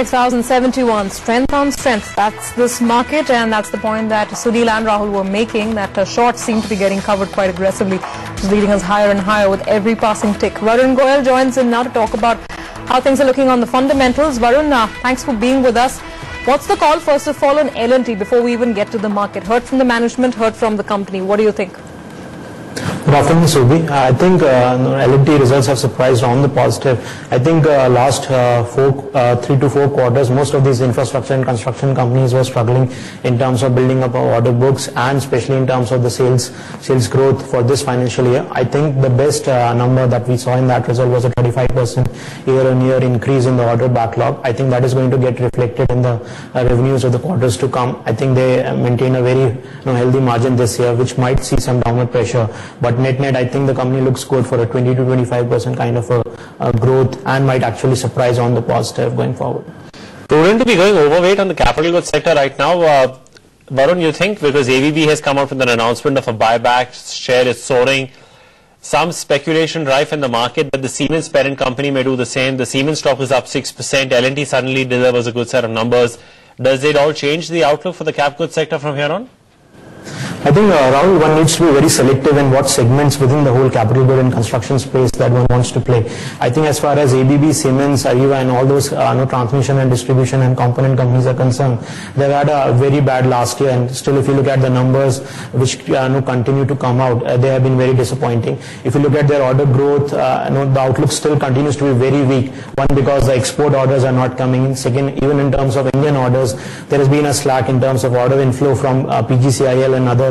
5,071. Strength on strength. That's this market, and that's the point that Sunil and Rahul were making, that shorts seem to be getting covered quite aggressively. It's leading us higher and higher with every passing tick. Varun Goyal joins in now to talk about how things are looking on the fundamentals. Varun, thanks for being with us. What's the call, first of all, on L&T before we even get to the market? Heard from the management, heard from the company. What do you think? Good afternoon, Subi. I think L&T results have surprised on the positive. I think last 3 to 4 quarters, most of these infrastructure and construction companies were struggling in terms of building up our order books, and especially in terms of the sales growth for this financial year. I think the best number that we saw in that result was a 35% year-on-year increase in the order backlog. I think that is going to get reflected in the revenues of the quarters to come. I think they maintain a very healthy margin this year, which might see some downward pressure. But net, I think the company looks good for a 20 to 25% kind of a growth, and might actually surprise on the positive going forward. Prudent to be going overweight on the capital goods sector right now. Varun, you think, because ABB has come out with an announcement of a buyback, share is soaring, some speculation rife in the market that the Siemens parent company may do the same. The Siemens stock is up 6%. L&T suddenly delivers a good set of numbers. Does it all change the outlook for the cap goods sector from here on? I think, Rahul, one needs to be very selective in what segments within the whole capital good and construction space that one wants to play. I think as far as ABB, Siemens, Areva and all those transmission and distribution and component companies are concerned, they've had a very bad last year, and still if you look at the numbers which continue to come out, they have been very disappointing. If you look at their order growth, the outlook still continues to be very weak. One, because the export orders are not coming in. Second, even in terms of Indian orders, there has been a slack in terms of order inflow from PGCIL and other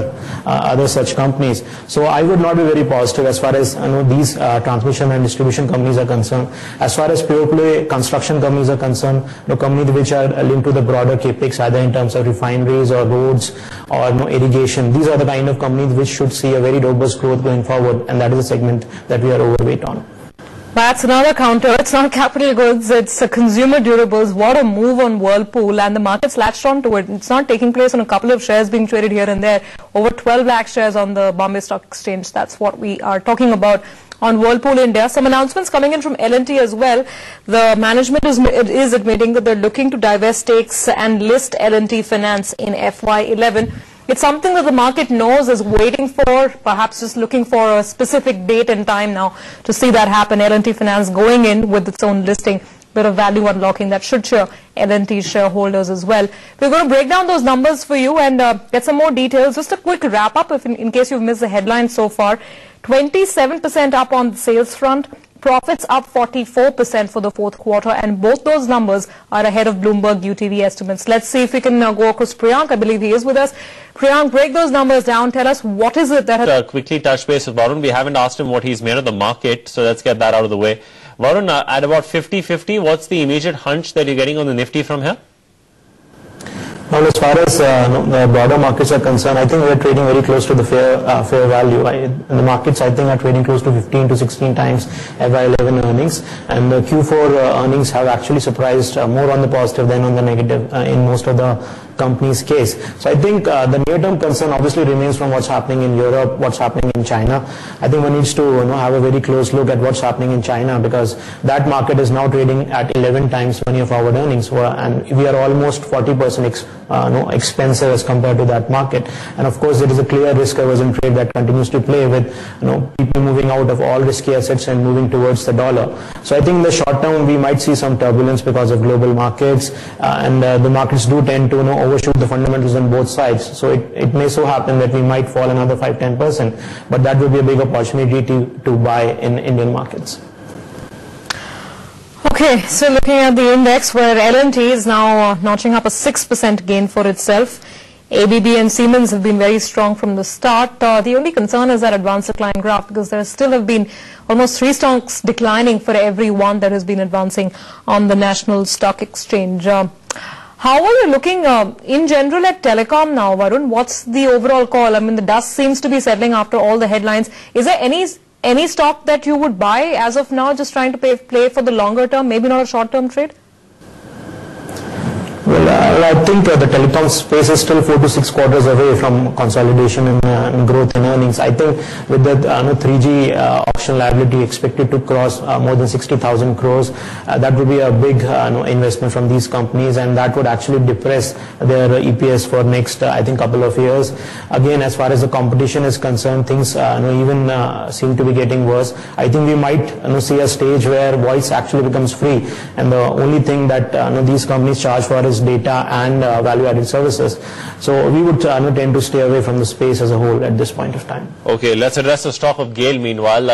such companies. So I would not be very positive as far as these transmission and distribution companies are concerned. As far as pure play construction companies are concerned, companies which are linked to the broader capex, either in terms of refineries or roads or irrigation, these are the kind of companies which should see a very robust growth going forward, and that is a segment that we are overweight on. That's another counter. It's not capital goods, it's consumer durables. What a move on Whirlpool, and the market's latched on to it. It's not taking place on a couple of shares being traded here and there. Over 12 lakh shares on the Bombay Stock Exchange. That's what we are talking about on Whirlpool India. Some announcements coming in from L&T as well. The management is admitting that they're looking to divest stakes and list L&T Finance in FY11. It's something that the market knows, is waiting for, perhaps just looking for a specific date and time now to see that happen. L&T Finance going in with its own listing, bit of value unlocking that should show L&T shareholders as well. We're going to break down those numbers for you and get some more details. Just a quick wrap up if in case you've missed the headlines so far. 27% up on the sales front. Profits up 44% for the fourth quarter, and both those numbers are ahead of Bloomberg UTV estimates. Let's see if we can go across Priyank. I believe he is with us. Priyank, break those numbers down. Tell us what is it that has... Quickly touch base with Varun. We haven't asked him what he's made of the market, so let's get that out of the way. Varun, at about 50-50, what's the immediate hunch that you're getting on the Nifty from here? Well, as far as the broader markets are concerned, I think we're trading very close to the fair value. The markets, I think, are trading close to 15 to 16 times FY11 earnings, and the Q4 earnings have actually surprised more on the positive than on the negative in most of the company's case. So I think the near-term concern obviously remains from what's happening in Europe, what's happening in China. I think one needs to have a very close look at what's happening in China, because that market is now trading at 11 times many of our earnings, and we are almost 40% expensive as compared to that market. And of course, there is a clear risk aversion trade that continues to play with people moving out of all risky assets and moving towards the dollar. So I think in the short term we might see some turbulence because of global markets, and the markets do tend to overshoot the fundamentals on both sides. So it may so happen that we might fall another 5-10%, but that would be a big opportunity to buy in Indian markets. Okay, so looking at the index, where L&T is now notching up a 6% gain for itself. ABB and Siemens have been very strong from the start. The only concern is that advanced decline graph, because there still have been almost 3 stocks declining for every one that has been advancing on the National Stock Exchange. How are you looking in general at telecom now, Varun? What's the overall call? I mean, the dust seems to be settling after all the headlines. Is there any stock that you would buy as of now, just trying to play for the longer term, maybe not a short-term trade? Well, Well, I think the telecom space is still 4 to 6 quarters away from consolidation and growth in earnings. I think with the 3G auction liability expected to cross more than 60,000 crores, that would be a big investment from these companies, and that would actually depress their EPS for next, I think, couple of years. Again, as far as the competition is concerned, things even seem to be getting worse. I think we might see a stage where voice actually becomes free, and the only thing that these companies charge for is data and value-added services. So we would tend to stay away from the space as a whole at this point of time. Okay, let's address the stock of GAIL meanwhile.